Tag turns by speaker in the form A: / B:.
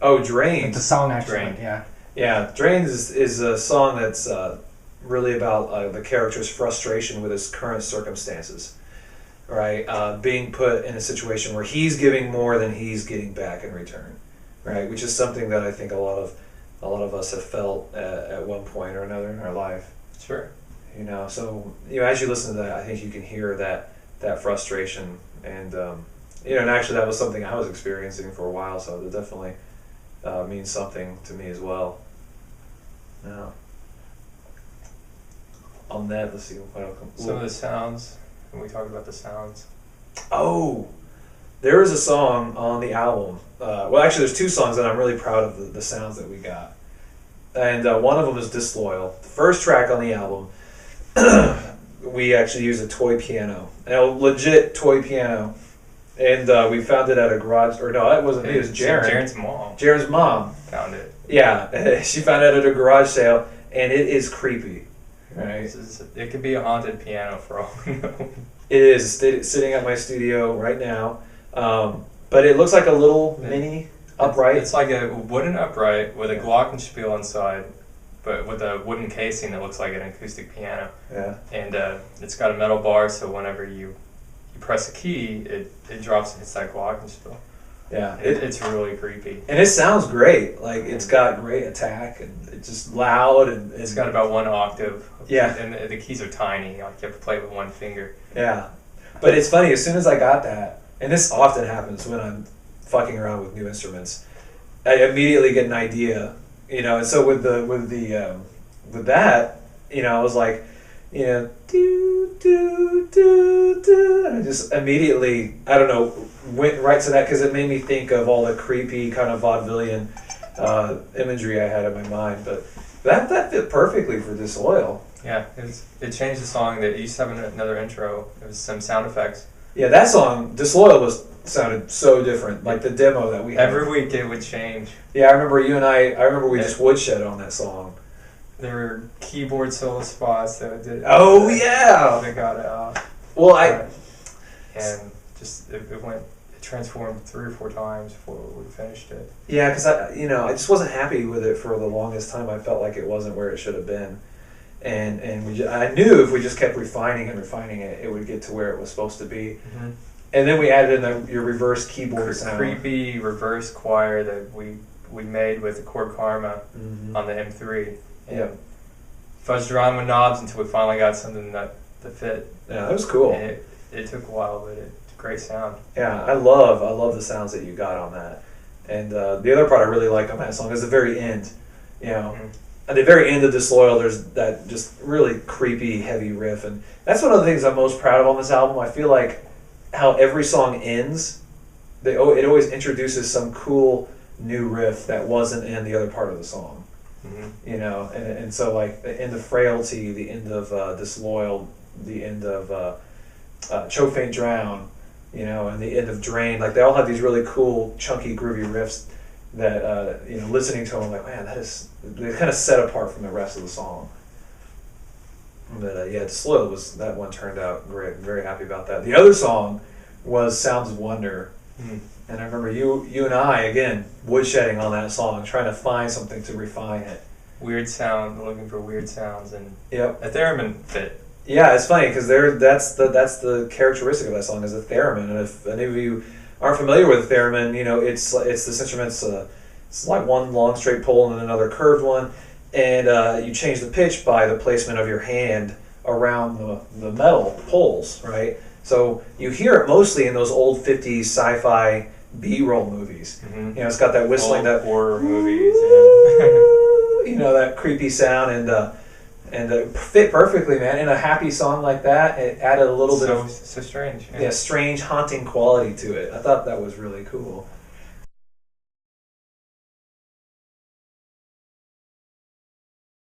A: Oh, Drained.
B: Like the song actually,
A: Drained.
B: yeah.
A: Yeah, Drained is a song that's really about the character's frustration with his current circumstances, right? Being put in a situation where he's giving more than he's getting back in return, right? Which is something that I think a lot of us have felt at one point or another in our life.
C: Sure.
A: You know, so as you listen to that, I think you can hear that frustration, and and actually that was something I was experiencing for a while, so it definitely means something to me as well. Now, on that, let's see what else.
C: Some of the sounds, when we talked about the sounds.
A: Oh, there is a song on the album. Well, actually, there's two songs that I'm really proud of the sounds that we got, and one of them is Disloyal. The first track on the album. We actually used a toy piano, a legit toy piano, and we found it at a garage. Or no, it wasn't me. It was Jaren.
C: Jaren's mom.
A: Jaren's mom
C: Found it.
A: Yeah, she found it at a garage sale, and it is creepy. Right.
C: It could be a haunted piano for all we know.
A: It is sitting at my studio right now, but it looks like a little mini upright.
C: It's like a wooden upright with a glockenspiel inside, but with a wooden casing that looks like an acoustic piano.
A: Yeah.
C: And it's got a metal bar, so whenever you press a key, it drops and hits that glockenspiel.
A: Yeah.
C: It's really creepy.
A: And it sounds great. Like, it's got great attack, and it's just loud, and
C: it's got about one octave.
A: Yeah.
C: And the keys are tiny. Like, you have to play with one finger.
A: Yeah. But it's funny, as soon as I got that, and this often happens when I'm fucking around with new instruments, I immediately get an idea, and so with that, I was like, do do do do, and I just immediately, I don't know, went right to that because it made me think of all the creepy kind of vaudevillian imagery I had in my mind. But that fit perfectly for Disloyal.
C: Yeah, it changed the song. That used to have another intro. It was some sound effects.
A: Yeah, that song Disloyal sounded so different. Like the demo that we had.
C: Every week it would change.
A: Yeah, I remember you and I remember we just woodshed on that song.
C: There were keyboard solo spots that did.
A: Oh yeah.
C: They got out.
A: Well,
C: and just it transformed 3 or 4 times before we finished it.
A: Yeah, because I just wasn't happy with it for the longest time. I felt like it wasn't where it should have been, and I knew if we just kept refining it, it would get to where it was supposed to be.
C: Mm-hmm.
A: And then we added in your reverse keyboard sound.
C: Creepy reverse choir that we made with the Chord Karma on the M3.
A: Yeah.
C: Fuzzed around with knobs until we finally got something that fit.
A: Yeah, that was cool.
C: And it took a while, but it's a great sound.
A: Yeah, I love the sounds that you got on that. And the other part I really like on that song is the very end. At the very end of Disloyal, there's that just really creepy, heavy riff, and that's one of the things I'm most proud of on this album. I feel like how every song ends, it always introduces some cool new riff that wasn't in the other part of the song.
C: Mm-hmm.
A: And so like the end of Frailty, the end of Disloyal, the end of Choke Faint Drown, and the end of Drain, like they all have these really cool, chunky, groovy riffs that listening to them, I'm like, man, they're kind of set apart from the rest of the song. But Disloyal that one turned out great. I'm very happy about that. The other song was Sounds of Wonder. And I remember you and I, again, woodshedding on that song, trying to find something to refine it.
C: Weird sound, looking for weird sounds, and
A: yep.
C: a theremin fit.
A: Yeah, it's funny because that's the characteristic of that song is a theremin. And if any of you aren't familiar with a theremin, it's this instrument. It's like one long straight pole and then another curved one, and you change the pitch by the placement of your hand around the metal poles, right? So you hear it mostly in those old 50s sci-fi B-roll movies.
C: Mm-hmm.
A: It's got that whistling, that
C: horror movies,
A: that creepy sound, and it fit perfectly, man. In a happy song like that, it added a little bit of
C: so strange.
A: strange, haunting quality to it. I thought that was really cool.